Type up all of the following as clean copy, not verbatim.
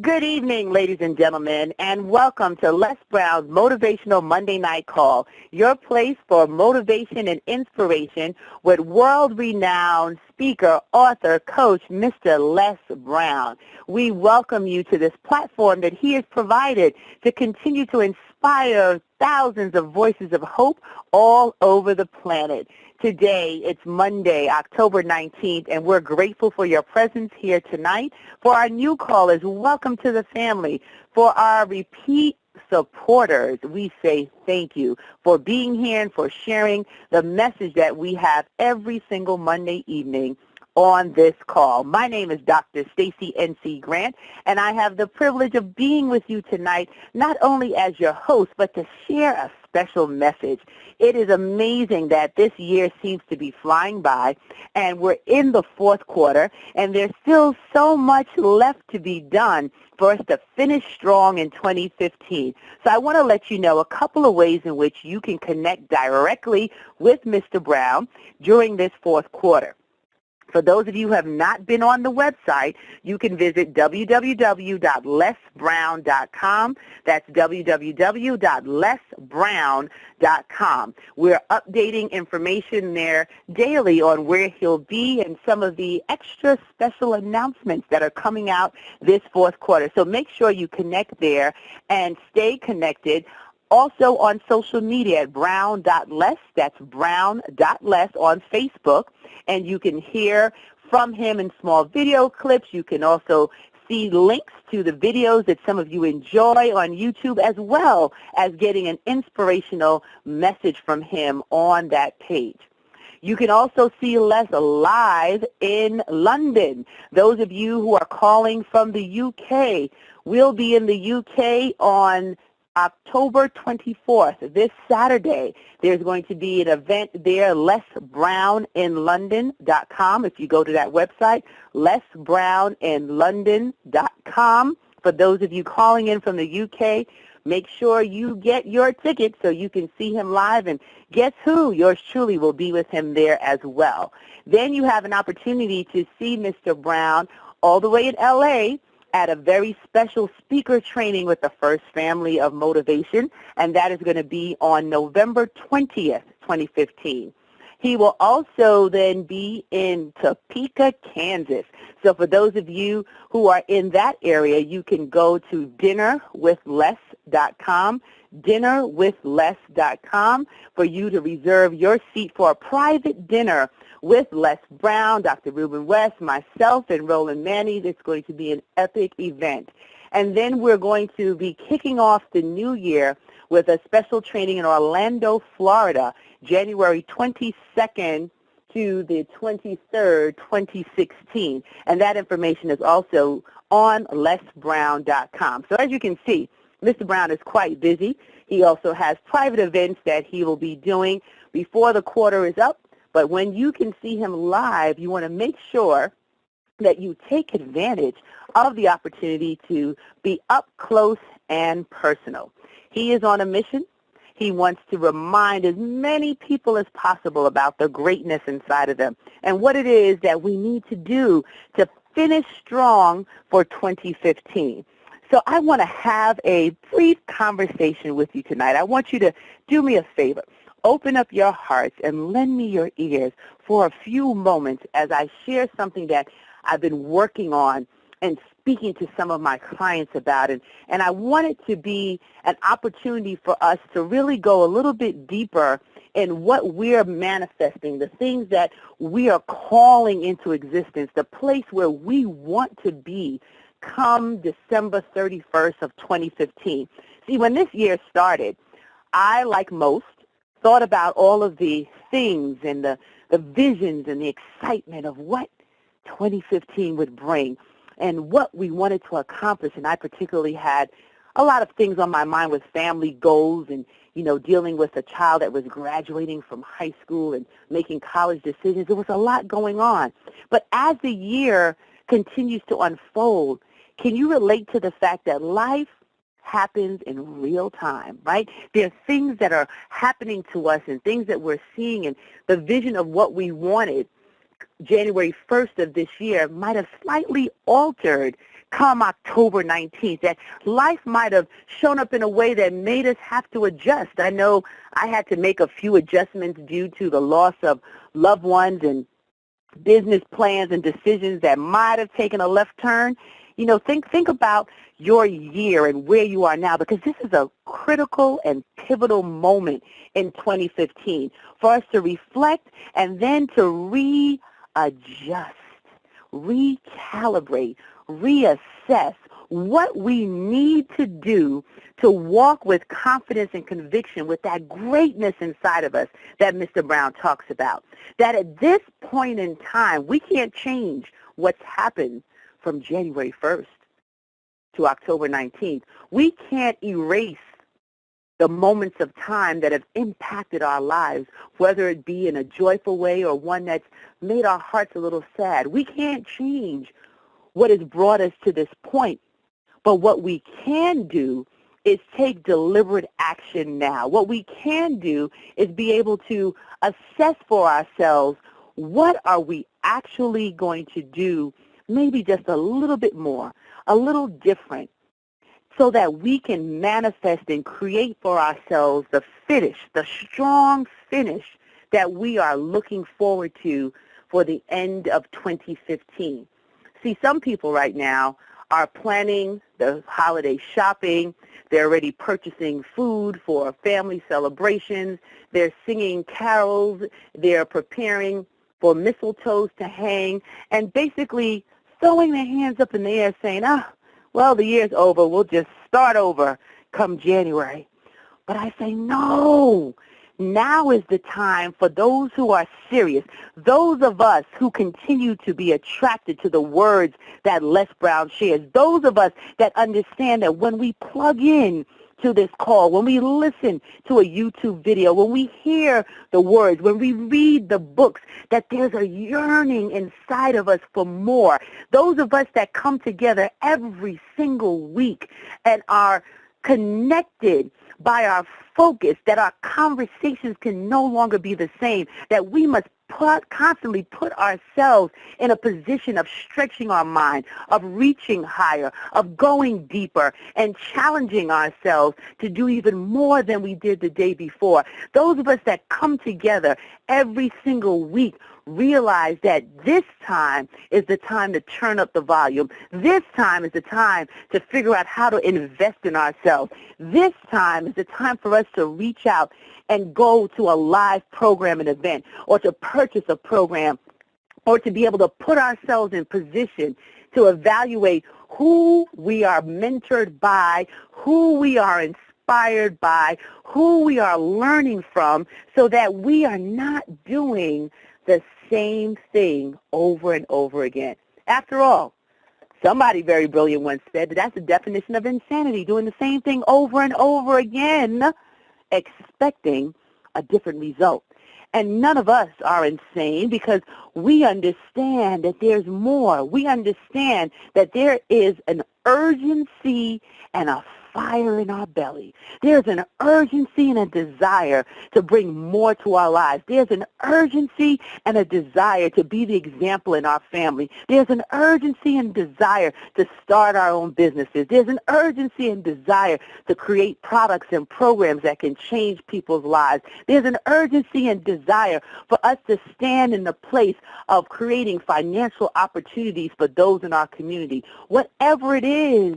Good evening, ladies and gentlemen, and welcome to Les Brown's Motivational Monday Night Call, your place for motivation and inspiration with world-renowned speaker, author, coach, Mr. Les Brown. We welcome you to this platform that he has provided to continue to inspire thousands of voices of hope all over the planet. Today, it's Monday, October 19th, and we're grateful for your presence here tonight. For our new callers, welcome to the family. For our repeat supporters, we say thank you for being here and for sharing the message that we have every single Monday evening on this call. My name is Dr. Stacie N.C. Grant, and I have the privilege of being with you tonight, not only as your host, but to share a special message. It is amazing that this year seems to be flying by, and we're in the fourth quarter, and there's still so much left to be done for us to finish strong in 2015. So I want to let you know a couple of ways in which you can connect directly with Mr. Brown during this fourth quarter. For those of you who have not been on the website, you can visit www.lesbrown.com. That's www.lesbrown.com. We're updating information there daily on where he'll be and some of the extra special announcements that are coming out this fourth quarter. So make sure you connect there and stay connected. Also on social media at brown.les, that's brown.les on Facebook, and you can hear from him in small video clips. You can also see links to the videos that some of you enjoy on YouTube, as well as getting an inspirational message from him on that page. You can also see Les live in London. Those of you who are calling from the UK, we'll be in the UK on October 24th, this Saturday. There's going to be an event there, lesbrowninlondon.com. If you go to that website, lesbrowninlondon.com. For those of you calling in from the UK, make sure you get your ticket so you can see him live. And guess who? Yours truly will be with him there as well. Then you have an opportunity to see Mr. Brown all the way in LA at a very special speaker training with the First Family of Motivation, and that is going to be on November 20th, 2015. He will also then be in Topeka, Kansas. So for those of you who are in that area, you can go to dinnerwithles.com, dinnerwithles.com, for you to reserve your seat for a private dinner with Les Brown, Dr. Ruben West, myself, and Roland Manny. It's going to be an epic event. And then we're going to be kicking off the new year with a special training in Orlando, Florida, January 22nd to the 23rd, 2016. And that information is also on lesbrown.com. So as you can see, Mr. Brown is quite busy. He also has private events that he will be doing before the quarter is up. But when you can see him live, you want to make sure that you take advantage of the opportunity to be up close and personal. He is on a mission. He wants to remind as many people as possible about the greatness inside of them and what it is that we need to do to finish strong for 2015. So I want to have a brief conversation with you tonight. I want you to do me a favor. Open up your hearts and lend me your ears for a few moments as I share something that I've been working on and speaking to some of my clients about it. And I want it to be an opportunity for us to really go a little bit deeper in what we're manifesting, the things that we are calling into existence, the place where we want to be come December 31st of 2015. See, when this year started, I, like most, thought about all of the things and the visions and the excitement of what 2015 would bring and what we wanted to accomplish. And I particularly had a lot of things on my mind with family goals and, dealing with a child that was graduating from high school and making college decisions. There was a lot going on. But as the year continues to unfold, can you relate to the fact that life happens in real time, right? There are things that are happening to us and things that we're seeing, and the vision of what we wanted January 1st of this year might have slightly altered come October 19th, that life might have shown up in a way that made us have to adjust. I know I had to make a few adjustments due to the loss of loved ones and business plans and decisions that might have taken a left turn. You know, think about your year and where you are now, because this is a critical and pivotal moment in 2015 for us to reflect and then to readjust, recalibrate, reassess what we need to do to walk with confidence and conviction with that greatness inside of us that Mr. Brown talks about. That at this point in time, we can't change what's happened from January 1st to October 19th. We can't erase the moments of time that have impacted our lives, whether it be in a joyful way or one that's made our hearts a little sad. We can't change what has brought us to this point. But what we can do is take deliberate action now. What we can do is be able to assess for ourselves, what are we actually going to do, maybe just a little bit more, a little different, so that we can manifest and create for ourselves the finish, the strong finish that we are looking forward to for the end of 2015. See, some people right now are planning the holiday shopping. They're already purchasing food for family celebrations. They're singing carols. They're preparing for mistletoes to hang, and basically throwing their hands up in the air saying, well, the year's over. We'll just start over come January. But I say, no. Now is the time for those who are serious, those of us who continue to be attracted to the words that Les Brown shares, those of us that understand that when we plug in to this call, when we listen to a YouTube video, when we hear the words, when we read the books, that there's a yearning inside of us for more. Those of us that come together every single week and are connected by our focus, that our conversations can no longer be the same, that we must constantly put ourselves in a position of stretching our mind, of reaching higher, of going deeper, and challenging ourselves to do even more than we did the day before. Those of us that come together every single week realize that this time is the time to turn up the volume. This time is the time to figure out how to invest in ourselves. This time is the time for us to reach out and go to a live program and event, or to purchase a program, or to be able to put ourselves in position to evaluate who we are mentored by, who we are inspired by, who we are learning from, so that we are not doing the same thing over and over again. After all, somebody very brilliant once said that that's the definition of insanity, doing the same thing over and over again, expecting a different result. And none of us are insane, because we understand that there's more. We understand that there is an urgency and a fire in our belly. There's an urgency and a desire to bring more to our lives. There's an urgency and a desire to be the example in our family. There's an urgency and desire to start our own businesses. There's an urgency and desire to create products and programs that can change people's lives. There's an urgency and desire for us to stand in the place of creating financial opportunities for those in our community. Whatever it is,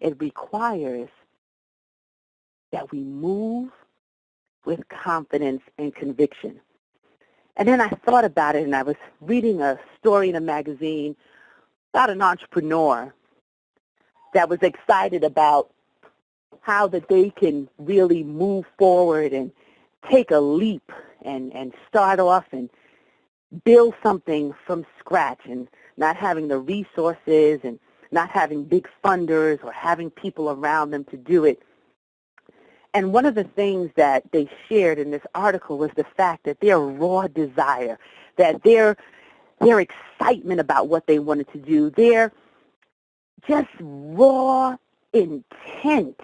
it requires that we move with confidence and conviction. And then I thought about it, and I was reading a story in a magazine about an entrepreneur that was excited about how that they can really move forward and take a leap and start off and build something from scratch, and not having the resources and not having big funders or having people around them to do it. And one of the things that they shared in this article was the fact that their raw desire, that their excitement about what they wanted to do, their just raw intent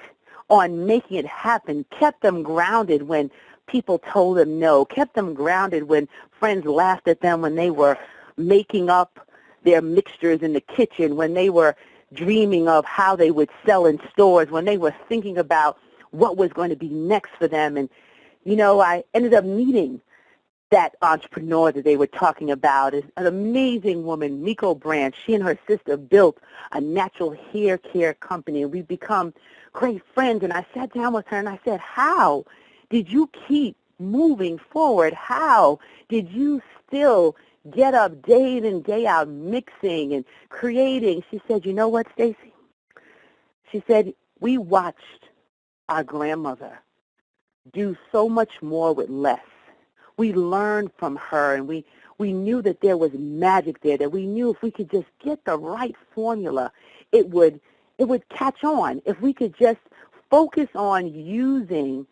on making it happen kept them grounded when people told them no, kept them grounded when friends laughed at them when they were making up their mixtures in the kitchen, when they were dreaming of how they would sell in stores, when they were thinking about what was going to be next for them. And, you know, I ended up meeting that entrepreneur that they were talking about, is an amazing woman, Miko Branch. She and her sister built a natural hair care company, and we've become great friends. And I sat down with her and I said, how did you keep moving forward? How did you still get up day in and day out mixing and creating? She said, you know what, Stacie? She said, we watched our grandmother do so much more with less. We learned from her, and we knew that there was magic there, that we knew if we could just get the right formula, it would catch on. If we could just focus on using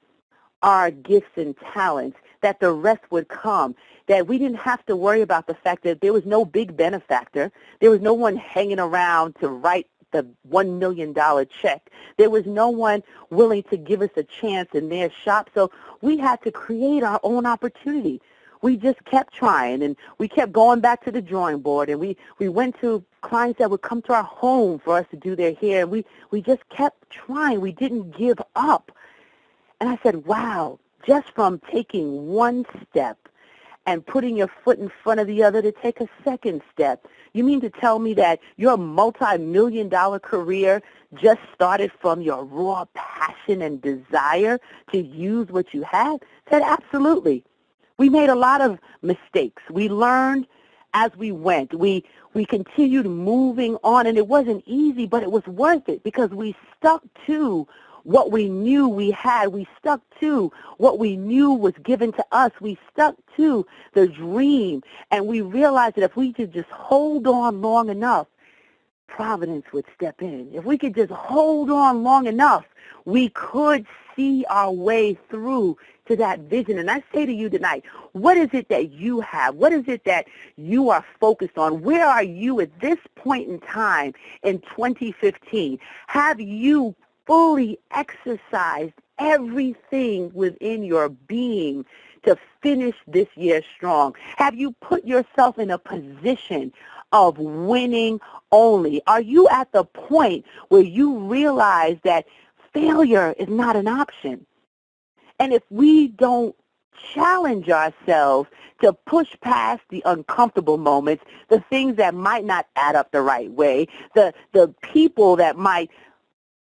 our gifts and talents, that the rest would come, that we didn't have to worry about the fact that there was no big benefactor. There was no one hanging around to write the $1 million check. There was no one willing to give us a chance in their shop. So we had to create our own opportunity. We just kept trying, and we kept going back to the drawing board, and we went to clients that would come to our home for us to do their hair. And we just kept trying. We didn't give up. And I said, wow, just from taking one step and putting your foot in front of the other to take a second step, you mean to tell me that your multi-million-dollar career just started from your raw passion and desire to use what you had? I said, absolutely. We made a lot of mistakes. We learned as we went. We continued moving on, and it wasn't easy, but it was worth it because we stuck to what we knew we had. We stuck to what we knew was given to us. We stuck to the dream, and we realized that if we could just hold on long enough, Providence would step in. If we could just hold on long enough, we could see our way through to that vision. And I say to you tonight, what is it that you have? What is it that you are focused on? Where are you at this point in time in 2015? Have you fully exercised everything within your being to finish this year strong? Have you put yourself in a position of winning only? Are you at the point where you realize that failure is not an option? And if we don't challenge ourselves to push past the uncomfortable moments, the things that might not add up the right way, the people that might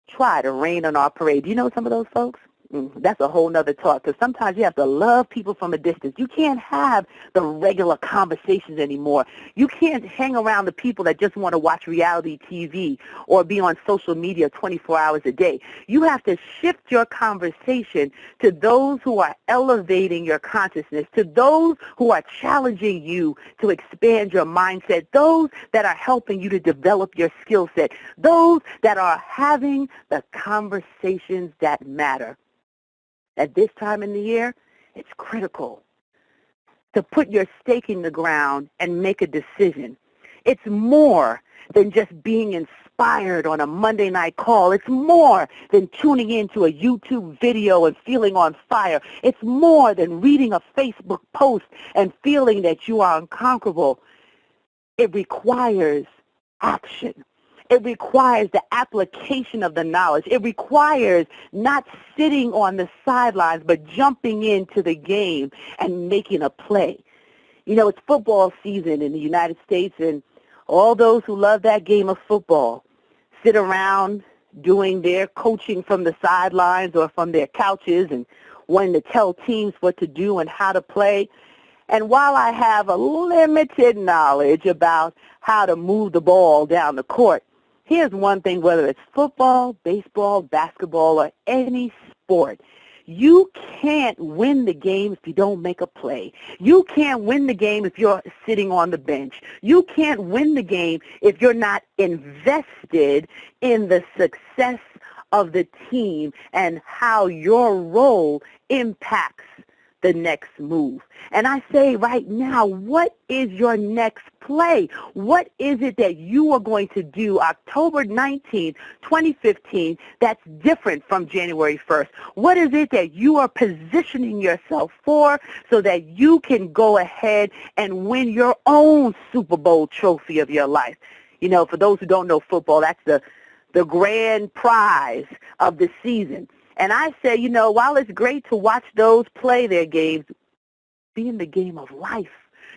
try to rain on our parade. Do you know some of those folks? That's a whole nother talk, because sometimes you have to love people from a distance. You can't have the regular conversations anymore. You can't hang around the people that just want to watch reality TV or be on social media 24 hours a day. You have to shift your conversation to those who are elevating your consciousness, to those who are challenging you to expand your mindset, those that are helping you to develop your skill set, those that are having the conversations that matter. At this time in the year, it's critical to put your stake in the ground and make a decision. It's more than just being inspired on a Monday night call. It's more than tuning into a YouTube video and feeling on fire. It's more than reading a Facebook post and feeling that you are unconquerable. It requires action. It requires the application of the knowledge. It requires not sitting on the sidelines, but jumping into the game and making a play. You know, it's football season in the United States, and all those who love that game of football sit around doing their coaching from the sidelines or from their couches and wanting to tell teams what to do and how to play. And while I have a limited knowledge about how to move the ball down the court, here's one thing, whether it's football, baseball, basketball, or any sport, you can't win the game if you don't make a play. You can't win the game if you're sitting on the bench. You can't win the game if you're not invested in the success of the team and how your role impacts the next move. And I say right now, what is your next play? What is it that you are going to do October 19th, 2015, that's different from January 1st? What is it that you are positioning yourself for so that you can go ahead and win your own Super Bowl trophy of your life? You know, for those who don't know football, that's the grand prize of the season. And I say, you know, while it's great to watch those play their games, be in the game of life,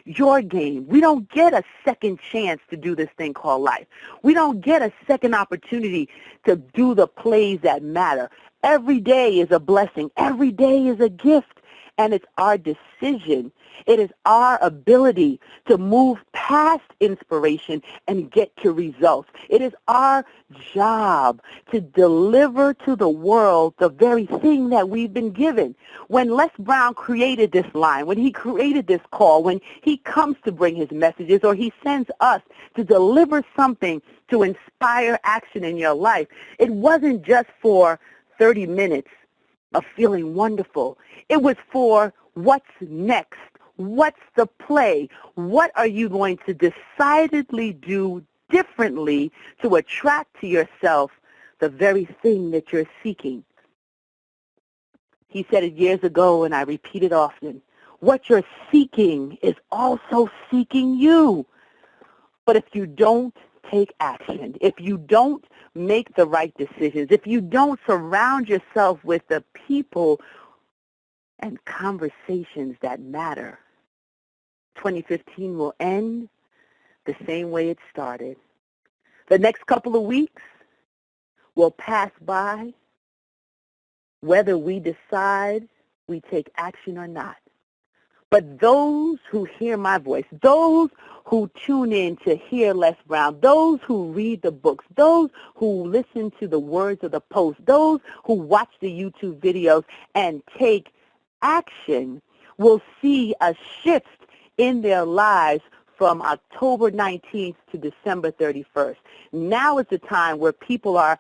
your game. We don't get a second chance to do this thing called life. We don't get a second opportunity to do the plays that matter. Every day is a blessing. Every day is a gift. And it's our decision. It is our ability to move past inspiration and get to results. It is our job to deliver to the world the very thing that we've been given. When Les Brown created this line, when he created this call, when he comes to bring his messages or he sends us to deliver something to inspire action in your life, it wasn't just for 30 minutes of feeling wonderful. It was for what's next. What's the play? What are you going to decidedly do differently to attract to yourself the very thing that you're seeking? He said it years ago, and I repeat it often. What you're seeking is also seeking you. But if you don't take action, if you don't make the right decisions, if you don't surround yourself with the people and conversations that matter, 2015 will end the same way it started. The next couple of weeks will pass by whether we decide we take action or not. But those who hear my voice, those who tune in to hear Les Brown, those who read the books, those who listen to the words of the post, those who watch the YouTube videos and take action will see a shift in their lives from October 19th to December 31st. Now is the time where people are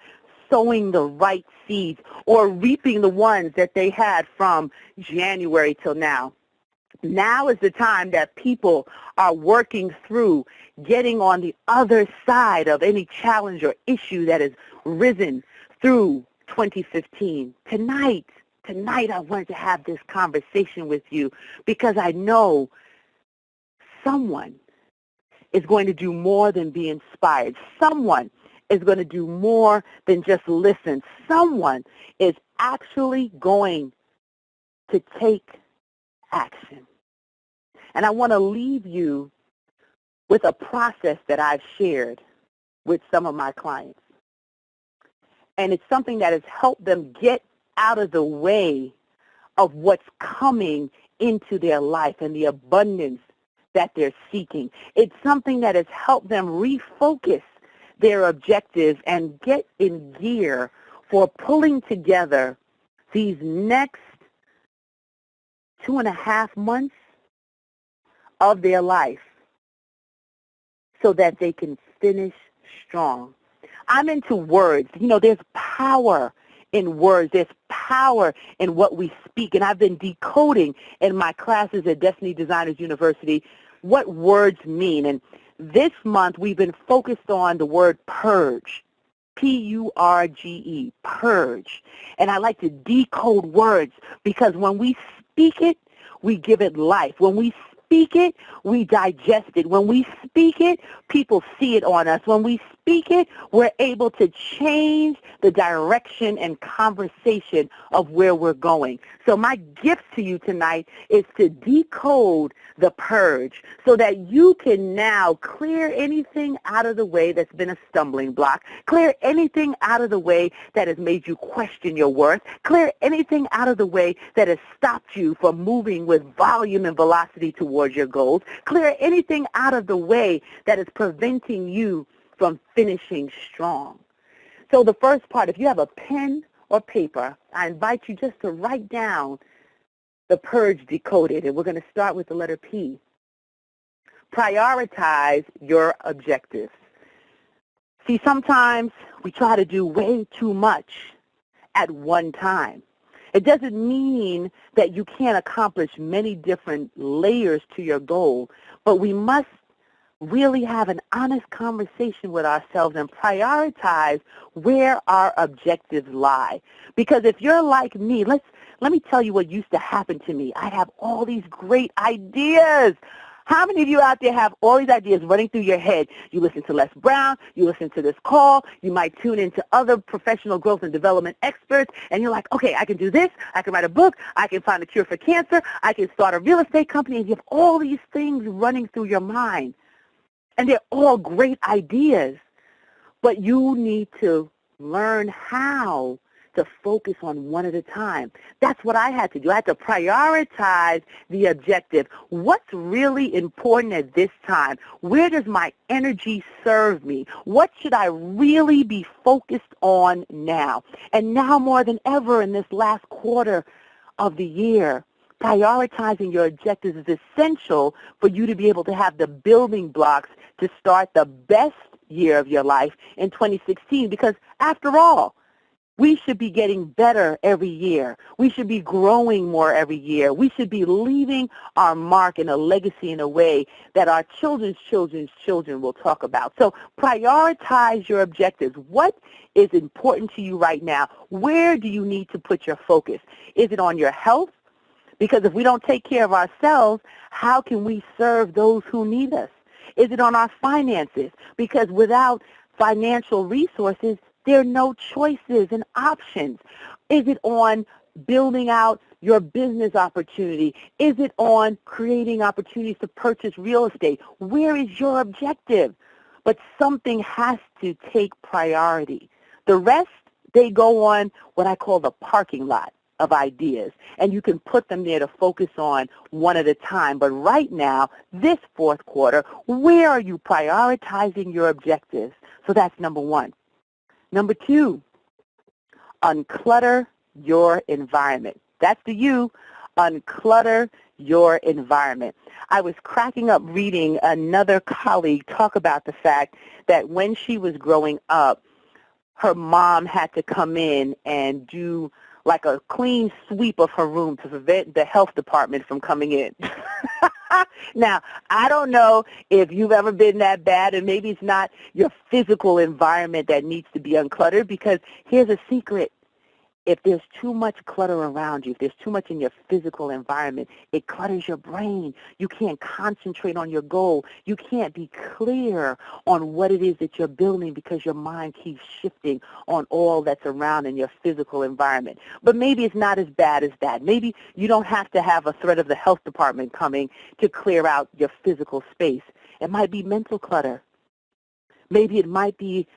sowing the right seeds or reaping the ones that they had from January till now. Now is the time that people are working through getting on the other side of any challenge or issue that has risen through 2015. Tonight I wanted to have this conversation with you because I know someone is going to do more than be inspired. Someone is going to do more than just listen. Someone is actually going to take action. And I want to leave you with a process that I've shared with some of my clients. And it's something that has helped them get out of the way of what's coming into their life and the abundance that they're seeking. It's something that has helped them refocus their objectives and get in gear for pulling together these next 2.5 months of their life so that they can finish strong. I'm into words. You know, there's power in words. There's power in what we speak. And I've been decoding in my classes at Destiny Designers University what words mean. And this month we've been focused on the word purge. P-U-R-G-E, purge. And I like to decode words because when we speak it, we give it life. When we speak it, we digest it. When we speak it, people see it on us. When we speak it, we're able to change the direction and conversation of where we're going. So my gift to you tonight is to decode the purge so that you can now clear anything out of the way that's been a stumbling block, clear anything out of the way that has made you question your worth, clear anything out of the way that has stopped you from moving with volume and velocity towards your goals, clear anything out of the way that is preventing you from finishing strong. So the first part, if you have a pen or paper, I invite you just to write down the purge decoded, and we're going to start with the letter P. Prioritize your objectives. See, sometimes we try to do way too much at one time. It doesn't mean that you can't accomplish many different layers to your goal, but we must really have an honest conversation with ourselves and prioritize where our objectives lie. Because if you're like me, let me tell you what used to happen to me. I'd have all these great ideas. How many of you out there have all these ideas running through your head? You listen to Les Brown, you listen to this call, you might tune into other professional growth and development experts, and you're like, okay, I can do this, I can write a book, I can find a cure for cancer, I can start a real estate company, and you have all these things running through your mind. And they're all great ideas, but you need to learn how to focus on one at a time. That's what I had to do. I had to prioritize the objective. What's really important at this time? Where does my energy serve me? What should I really be focused on now? And now more than ever in this last quarter of the year, prioritizing your objectives is essential for you to be able to have the building blocks to start the best year of your life in 2016, because after all, we should be getting better every year. We should be growing more every year. We should be leaving our mark and a legacy in a way that our children's children will talk about. So prioritize your objectives. What is important to you right now? Where do you need to put your focus? Is it on your health? Because if we don't take care of ourselves, how can we serve those who need us? Is it on our finances? Because without financial resources, there are no choices and options. Is it on building out your business opportunity? Is it on creating opportunities to purchase real estate? Where is your objective? But something has to take priority. The rest, they go on what I call the parking lot of ideas, and you can put them there to focus on one at a time. But right now, this fourth quarter, where are you prioritizing your objectives? So that's number one. Number two, unclutter your environment. That's the U, unclutter your environment. I was cracking up reading another colleague talk about the fact that when she was growing up, her mom had to come in and do like a clean sweep of her room to prevent the health department from coming in. Now, I don't know if you've ever been that bad, and maybe it's not your physical environment that needs to be uncluttered, because here's a secret. If there's too much clutter around you, if there's too much in your physical environment, it clutters your brain. You can't concentrate on your goal. You can't be clear on what it is that you're building because your mind keeps shifting on all that's around in your physical environment. But maybe it's not as bad as that. Maybe you don't have to have a threat of the health department coming to clear out your physical space. It might be mental clutter. Maybe it might be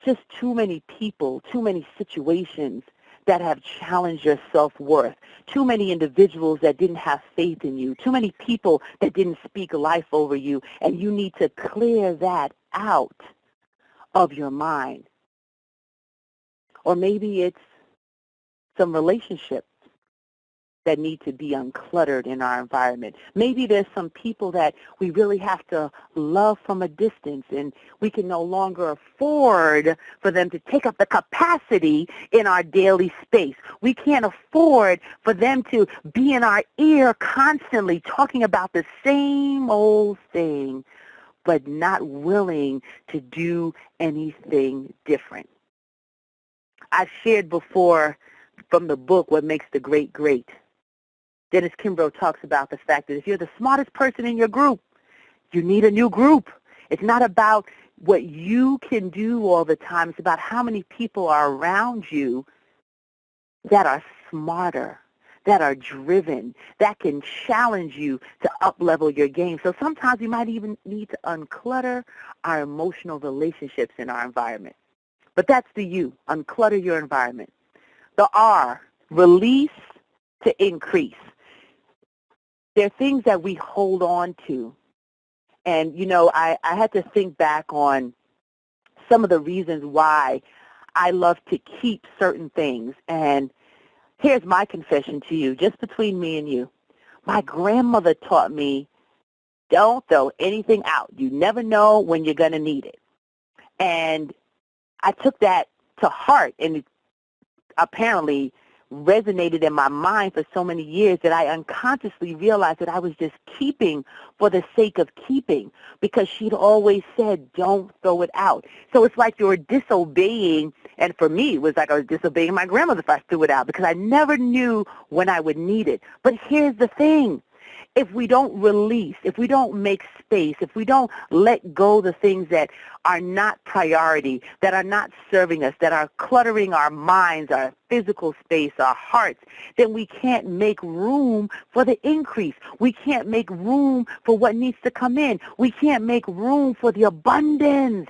just too many people, too many situations that have challenged your self-worth, too many individuals that didn't have faith in you, too many people that didn't speak life over you, and you need to clear that out of your mind. Or maybe it's some relationships that need to be uncluttered in our environment. Maybe there's some people that we really have to love from a distance, and we can no longer afford for them to take up the capacity in our daily space. We can't afford for them to be in our ear constantly talking about the same old thing, but not willing to do anything different. I've shared before from the book, What Makes the Great Great. Dennis Kimbrough talks about the fact that if you're the smartest person in your group, you need a new group. It's not about what you can do all the time. It's about how many people are around you that are smarter, that are driven, that can challenge you to up-level your game. So sometimes we might even need to unclutter our emotional relationships in our environment. But that's the U, unclutter your environment. The R, release to increase. There are things that we hold on to. And, you know, I had to think back on some of the reasons why I love to keep certain things. And here's my confession to you, just between me and you. My grandmother taught me, don't throw anything out. You never know when you're going to need it. And I took that to heart, and it apparently resonated in my mind for so many years that I unconsciously realized that I was just keeping for the sake of keeping, because she'd always said, don't throw it out. So it's like you were disobeying, and for me, it was like I was disobeying my grandmother if I threw it out, because I never knew when I would need it. But here's the thing. if we don't release, if we don't make space, if we don't let go the things that are not priority, that are not serving us, that are cluttering our minds, our physical space, our hearts, then we can't make room for the increase. We can't make room for what needs to come in. We can't make room for the abundance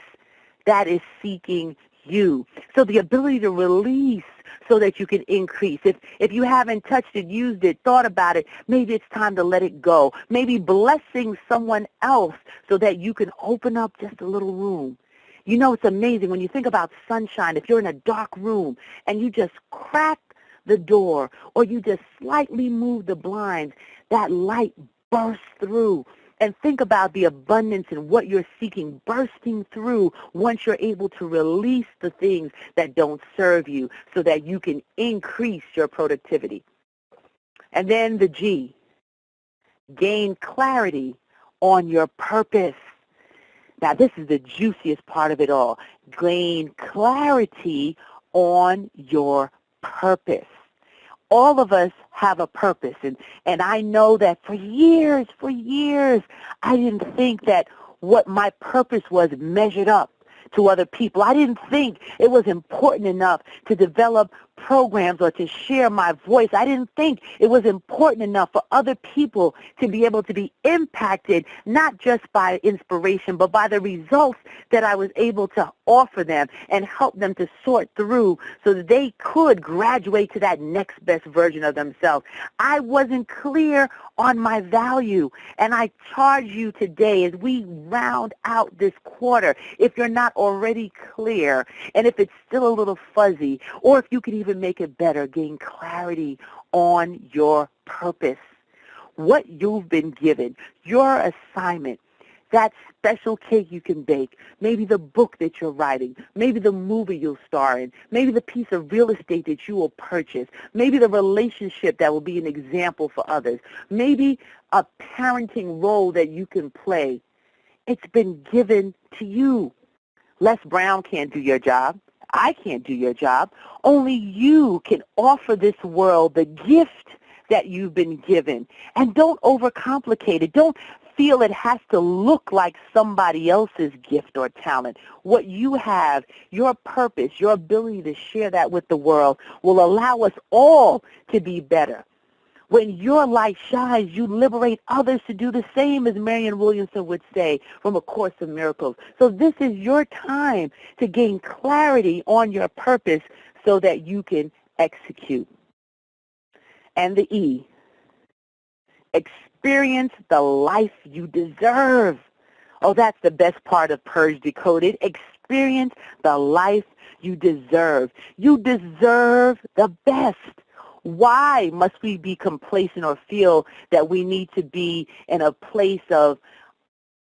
that is seeking you. So the ability to release so that you can increase. If you haven't touched it, used it, thought about it, maybe it's time to let it go. Maybe blessing someone else so that you can open up just a little room. You know, it's amazing when you think about sunshine. If you're in a dark room and you just crack the door or you just slightly move the blinds, that light bursts through. And think about the abundance and what you're seeking bursting through once you're able to release the things that don't serve you so that you can increase your productivity. And then the G, gain clarity on your purpose. Now, this is the juiciest part of it all. Gain clarity on your purpose. All of us have a purpose, and I know that for years, I didn't think that what my purpose was measured up to other people. I didn't think it was important enough to develop programs or to share my voice. I didn't think it was important enough for other people to be able to be impacted, not just by inspiration, but by the results that I was able to offer them and help them to sort through so that they could graduate to that next best version of themselves. I wasn't clear on my value, and I charge you today as we round out this quarter, if you're not already clear, and if it's still a little fuzzy, or if you could even make it better, gain clarity on your purpose, what you've been given, your assignment, that special cake you can bake, maybe the book that you're writing, maybe the movie you'll star in, maybe the piece of real estate that you will purchase, maybe the relationship that will be an example for others, maybe a parenting role that you can play. It's been given to you. Les Brown can't do your job. I can't do your job. Only you can offer this world the gift that you've been given. And don't overcomplicate it. Don't feel it has to look like somebody else's gift or talent. What you have, your purpose, your ability to share that with the world will allow us all to be better. When your light shines, you liberate others to do the same, as Marianne Williamson would say from A Course in Miracles. So this is your time to gain clarity on your purpose so that you can execute. And the E, experience the life you deserve. Oh, that's the best part of Purge Decoded. Experience the life you deserve. You deserve the best. Why must we be complacent or feel that we need to be in a place of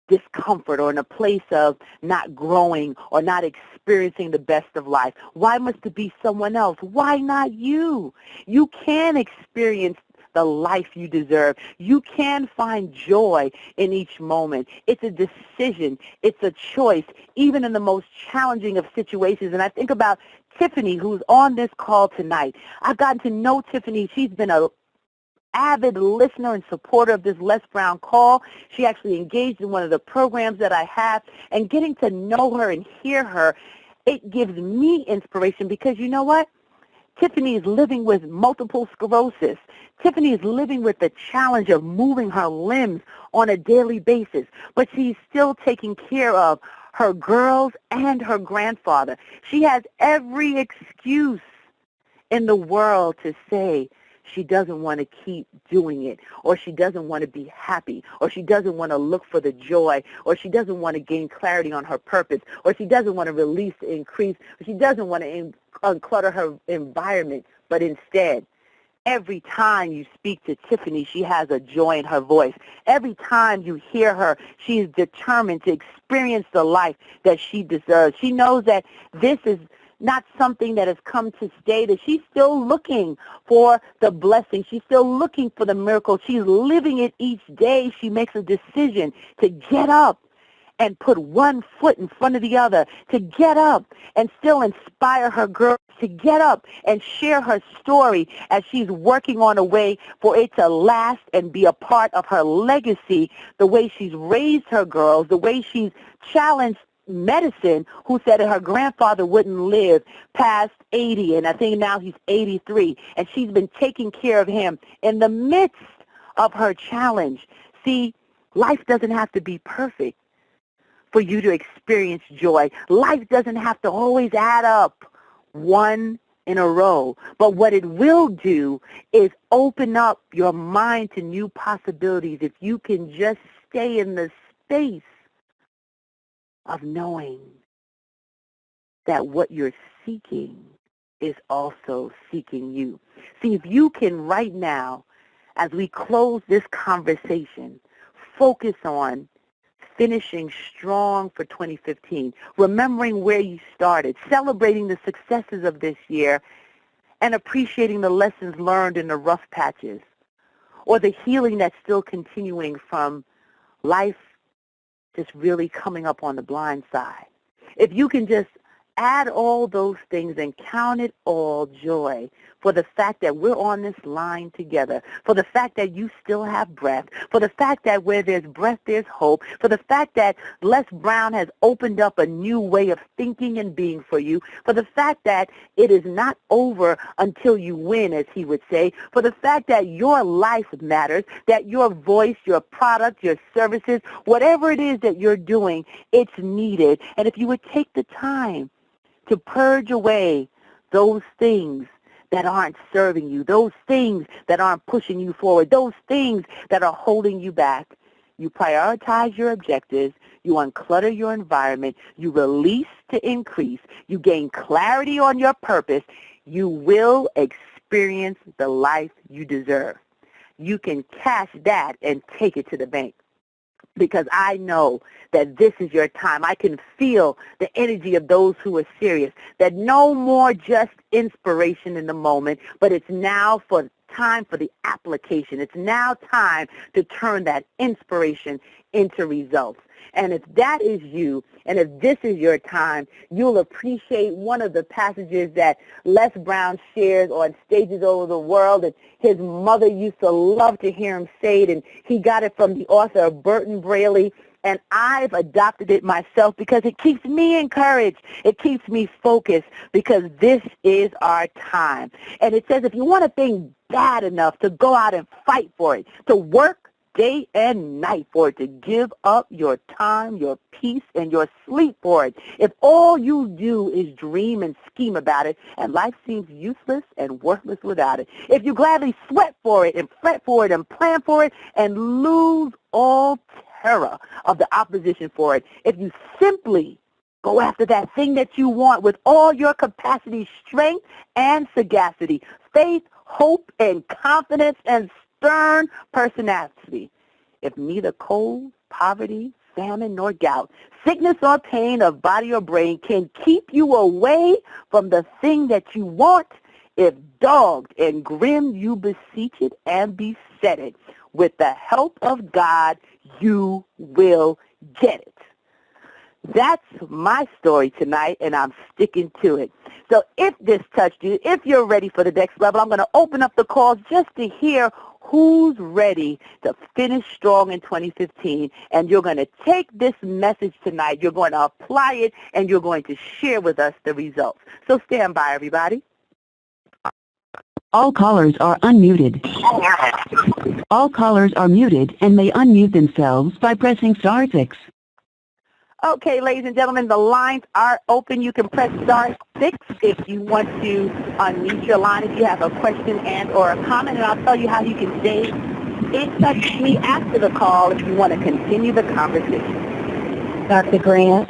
discomfort or in a place of not growing or not experiencing the best of life? Why must it be someone else? Why not you? You can experience the life you deserve. You can find joy in each moment. It's a decision. It's a choice, even in the most challenging of situations. And I think about Tiffany, who's on this call tonight. I've gotten to know Tiffany. She's been an avid listener and supporter of this Les Brown call. She actually engaged in one of the programs that I have. And getting to know her and hear her, it gives me inspiration because you know what? Tiffany is living with multiple sclerosis. Tiffany is living with the challenge of moving her limbs on a daily basis, but she's still taking care of her girls and her grandfather. She has every excuse in the world to say she doesn't want to keep doing it, or she doesn't want to be happy, or she doesn't want to look for the joy, or she doesn't want to gain clarity on her purpose, or she doesn't want to release the increase, or she doesn't want to unclutter her environment. But instead, every time you speak to Tiffany, she has a joy in her voice. Every time you hear her, she is determined to experience the life that she deserves. She knows that this is not something that has come to stay, that she's still looking for the blessing. She's still looking for the miracle. She's living it each day. She makes a decision to get up and put one foot in front of the other, to get up and still inspire her girls to get up and share her story as she's working on a way for it to last and be a part of her legacy, the way she's raised her girls, the way she's challenged medicine, who said that her grandfather wouldn't live past 80, and I think now he's 83, and she's been taking care of him in the midst of her challenge. See, life doesn't have to be perfect for you to experience joy. Life doesn't have to always add up one in a row, but what it will do is open up your mind to new possibilities if you can just stay in the space of knowing that what you're seeking is also seeking you. See, if you can right now, as we close this conversation, focus on finishing strong for 2015, remembering where you started, celebrating the successes of this year, and appreciating the lessons learned in the rough patches, or the healing that's still continuing from life just really coming up on the blind side. If you can just add all those things and count it all joy for the fact that we're on this line together, for the fact that you still have breath, for the fact that where there's breath, there's hope, for the fact that Les Brown has opened up a new way of thinking and being for you, for the fact that it is not over until you win, as he would say, for the fact that your life matters, that your voice, your product, your services, whatever it is that you're doing, it's needed. And if you would take the time to purge away those things that aren't serving you, those things that aren't pushing you forward, those things that are holding you back. You prioritize your objectives, you unclutter your environment, you release to increase, you gain clarity on your purpose, you will experience the life you deserve. You can cash that and take it to the bank, because I know that this is your time. I can feel the energy of those who are serious, that no more just inspiration in the moment, but it's now for time for the application. It's now time to turn that inspiration into results. And if that is you, and if this is your time, you'll appreciate one of the passages that Les Brown shares on stages over the world, and his mother used to love to hear him say it, and he got it from the author of Burton Braley, and I've adopted it myself because it keeps me encouraged. It keeps me focused, because this is our time. And it says if you want a thing bad enough to go out and fight for it, to work day and night for it, to give up your time, your peace, and your sleep for it. If all you do is dream and scheme about it, and life seems useless and worthless without it. If you gladly sweat for it and fret for it and plan for it and lose all terror of the opposition for it. If you simply go after that thing that you want with all your capacity, strength, and sagacity, faith, hope, and confidence, and stern personality. If neither cold, poverty, famine, nor gout, sickness or pain of body or brain can keep you away from the thing that you want, if dogged and grim you beseech it and beset it, with the help of God, you will get it. That's my story tonight, and I'm sticking to it. So if this touched you, if you're ready for the next level, I'm going to open up the calls just to hear who's ready to finish strong in 2015. And you're going to take this message tonight, you're going to apply it, and you're going to share with us the results. So stand by, everybody. All callers are unmuted. All callers are muted and may unmute themselves by pressing *6. Okay, ladies and gentlemen, the lines are open. You can press *6 if you want to unmute your line if you have a question and or a comment, and I'll tell you how you can stay in touch with me after the call if you want to continue the conversation. Dr. Grant?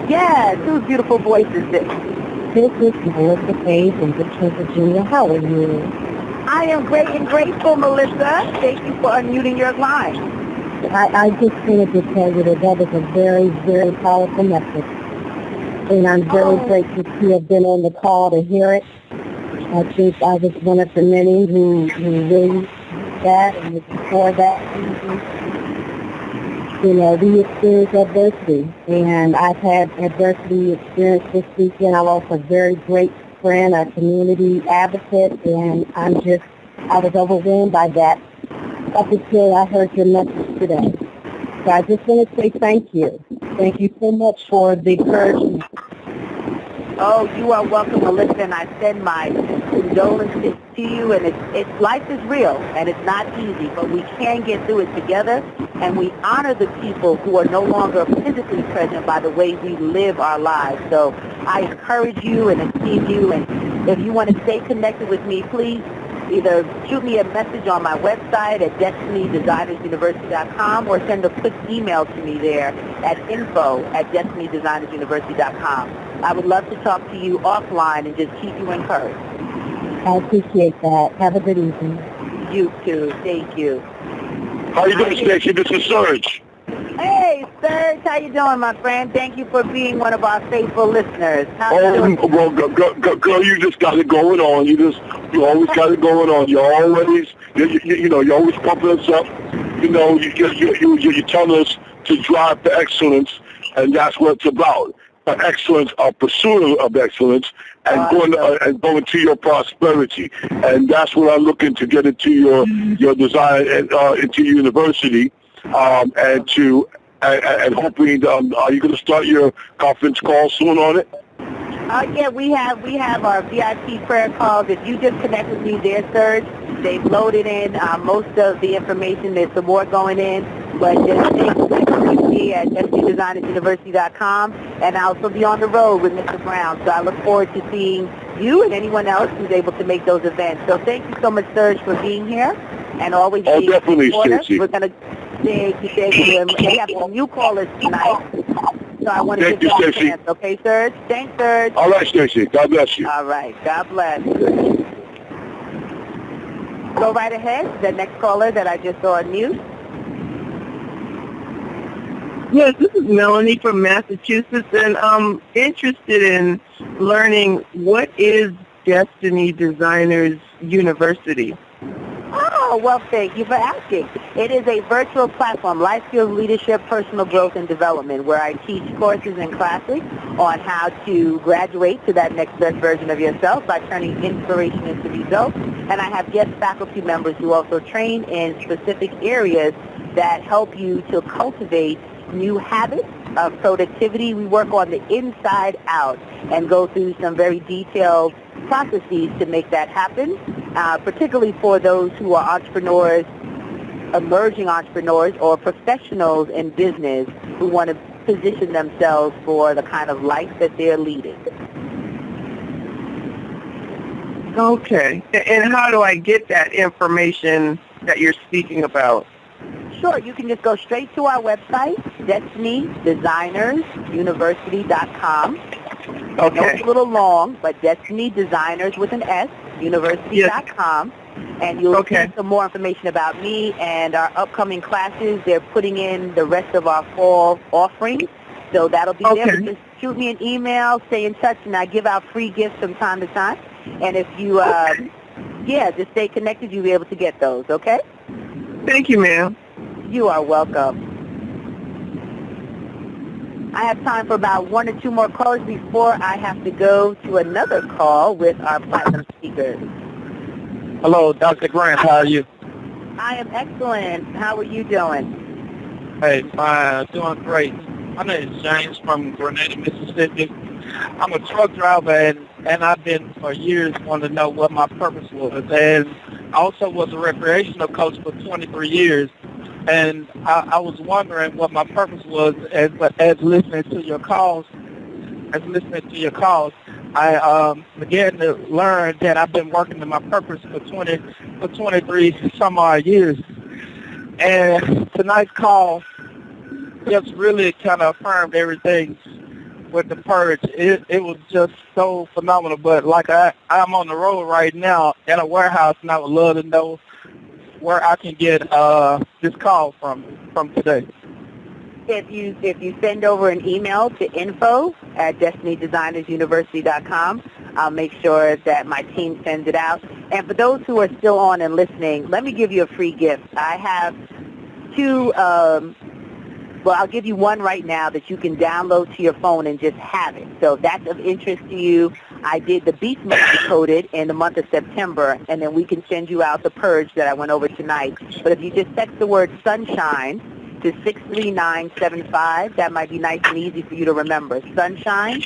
Yes, whose beautiful voice is this? This is Melissa Page in Richmond, Virginia. How are you? I am great and grateful, Melissa. Thank you for unmuting your line. I just wanted to tell you that that is a very, very powerful message. And I'm very grateful to have been on the call to hear it. I think I was one of the many who really that and was before that. You know, we experience adversity, and I've had adversity experience this weekend. I lost a very great friend, a community advocate, and I was overwhelmed by that up until I heard your message today. So I just want to say thank you. Thank you so much for the encouragement. Oh, you are welcome, Melissa, and I send my condolences to you. And it's life is real, and it's not easy, but we can get through it together, and we honor the people who are no longer physically present by the way we live our lives. So I encourage you and esteem you, and if you want to stay connected with me, please either shoot me a message on my website at destinydesignersuniversity.com or send a quick email to me there at info@destinydesignersuniversity.com. I would love to talk to you offline and just keep you encouraged. I appreciate that. Have a good evening. You too. Thank you. How you doing, Stacie? This is Serge. Hey, Serge. How you doing, my friend? Thank you for being one of our faithful listeners. How you doing? Well, girl, you just got it going on. You always got it going on. You're always pumping us up. You know, you're telling us to drive to excellence, and that's what it's about. Excellence, a pursuit of excellence, and going to your prosperity, and that's what I'm looking to get into your design and into your university, and hoping. Are you going to start your conference call soon on it? Yeah, we have our VIP prayer calls. If you just connect with me there, Serge, they've loaded in most of the information. There's some more going in, but just stay connected with me at destinydesignersuniversity.com, and I'll also be on the road with Mr. Brown. So I look forward to seeing you and anyone else who's able to make those events. So thank you so much, Serge, for being here and always being definitely, supportive. We're going to thank you. And we have some new callers tonight. So I want to give you a chance. Okay, Serge? Thanks, Serge. All right, Stacie. God bless you. All right. God bless. Go right ahead. The next caller that I just saw on mute. Yes, this is Melanie from Massachusetts, and I'm interested in learning what is Destiny Designers University. Oh, well, thank you for asking. It is a virtual platform, life skills, leadership, personal growth, and development, where I teach courses and classes on how to graduate to that next best version of yourself by turning inspiration into results. And I have guest faculty members who also train in specific areas that help you to cultivate new habits of productivity. We work on the inside out and go through some very detailed processes to make that happen, particularly for those who are entrepreneurs, emerging entrepreneurs, or professionals in business who want to position themselves for the kind of life that they're leading. Okay. And how do I get that information that you're speaking about? Sure, you can just go straight to our website, destinydesignersuniversity.com. Okay. I know it's a little long, but Destiny Designers with an S, university.com. And you'll see some more information about me and our upcoming classes. They're putting in the rest of our fall offerings, so that'll be there. But just shoot me an email, stay in touch, and I give out free gifts from time to time. And if you, just stay connected, you'll be able to get those, okay? Thank you, ma'am. You are welcome. I have time for about one or two more callers before I have to go to another call with our platinum speakers. Hello, Dr. Grant. How are you? I am excellent. How are you doing? Hey, doing great. My name is James from Grenada, Mississippi. I'm a truck driver, and I've been for years wanting to know what my purpose was. And I also was a recreational coach for 23 years. And I was wondering what my purpose was as listening to your calls. I began to learn that I've been working in my purpose for 23 some odd years. And tonight's call just really kind of affirmed everything with the purge. It was just so phenomenal. But like I'm on the road right now in a warehouse, and I would love to know where I can get this call from today. If you send over an email to info@destinydesignersuniversity.com, I'll make sure that my team sends it out. And for those who are still on and listening, let me give you a free gift. I have two Well, I'll give you one right now that you can download to your phone and just have it. So if that's of interest to you, I did the Beast Mode Decoded in the month of September, and then we can send you out the Purge that I went over tonight. But if you just text the word sunshine to 63975, that might be nice and easy for you to remember. Sunshine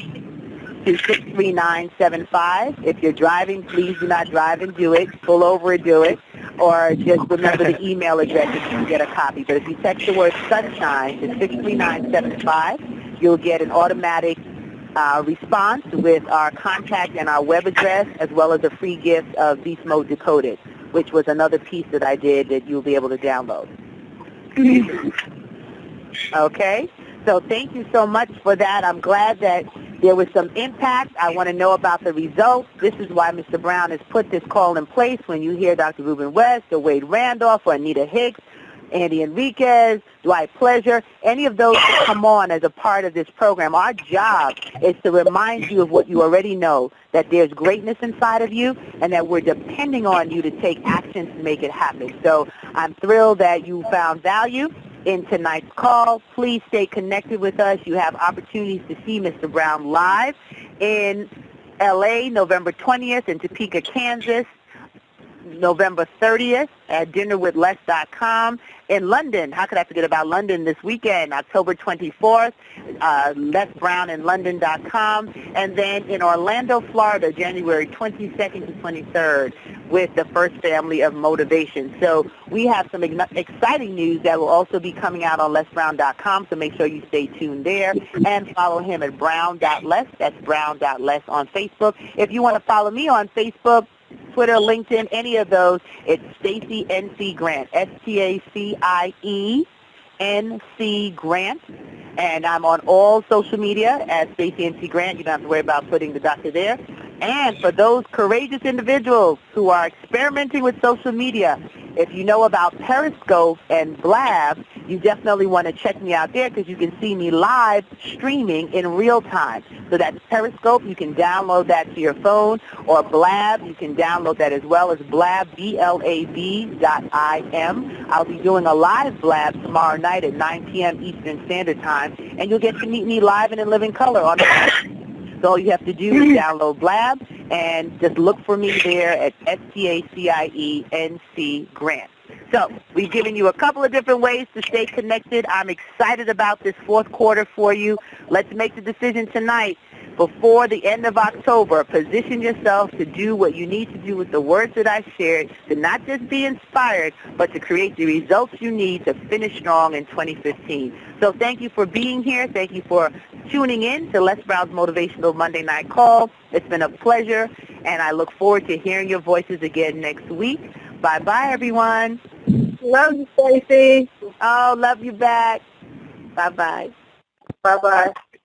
to 63975. If you're driving, please do not drive and do it. Pull over and do it. Or just remember the email address if you can get a copy. But if you text the word sunshine to 63975, you'll get an automatic response with our contact and our web address, as well as a free gift of Beast Mode Decoded, which was another piece that I did that you'll be able to download. Okay? So thank you so much for that. I'm glad that there was some impact. I want to know about the results. This is why Mr. Brown has put this call in place. When you hear Dr. Ruben West or Wade Randolph or Anita Hicks, Andy Enriquez, Dwight Pleasure, any of those that come on as a part of this program, our job is to remind you of what you already know, that there's greatness inside of you and that we're depending on you to take actions to make it happen. So I'm thrilled that you found value in tonight's call. Please stay connected with us. You have opportunities to see Mr. Brown live in L.A. November 20th, in Topeka, Kansas, November 30th at dinnerwithless.com. In London, how could I forget about London this weekend, October 24th, lesbrowninlondon.com. And then in Orlando, Florida, January 22nd to 23rd with the First Family of Motivation. So we have some exciting news that will also be coming out on lesbrown.com, so make sure you stay tuned there and follow him at brown.les. That's brown.les on Facebook. If you want to follow me on Facebook, Twitter, LinkedIn, any of those, it's Stacie NC Grant, STACIE-NC Grant. And I'm on all social media as Stacie NC Grant. You don't have to worry about putting the doctor there. And for those courageous individuals who are experimenting with social media, if you know about Periscope and Blab, you definitely want to check me out there because you can see me live streaming in real time. So that's Periscope. You can download that to your phone. Or Blab, you can download that as well as Blab, BLAB.IM. I'll be doing a live Blab tomorrow night at 9 p.m. Eastern Standard Time, and you'll get to meet me live and in living color on the So all you have to do is download Blab and just look for me there at STACIE-NC Grant. So we've given you a couple of different ways to stay connected. I'm excited about this fourth quarter for you. Let's make the decision tonight. Before the end of October, position yourself to do what you need to do with the words that I shared, to not just be inspired, but to create the results you need to finish strong in 2015. So thank you for being here. Thank you for tuning in to Les Brown's Motivational Monday Night Call. It's been a pleasure, and I look forward to hearing your voices again next week. Bye-bye, everyone. Love you, Stacie. Oh, love you back. Bye-bye. Bye-bye.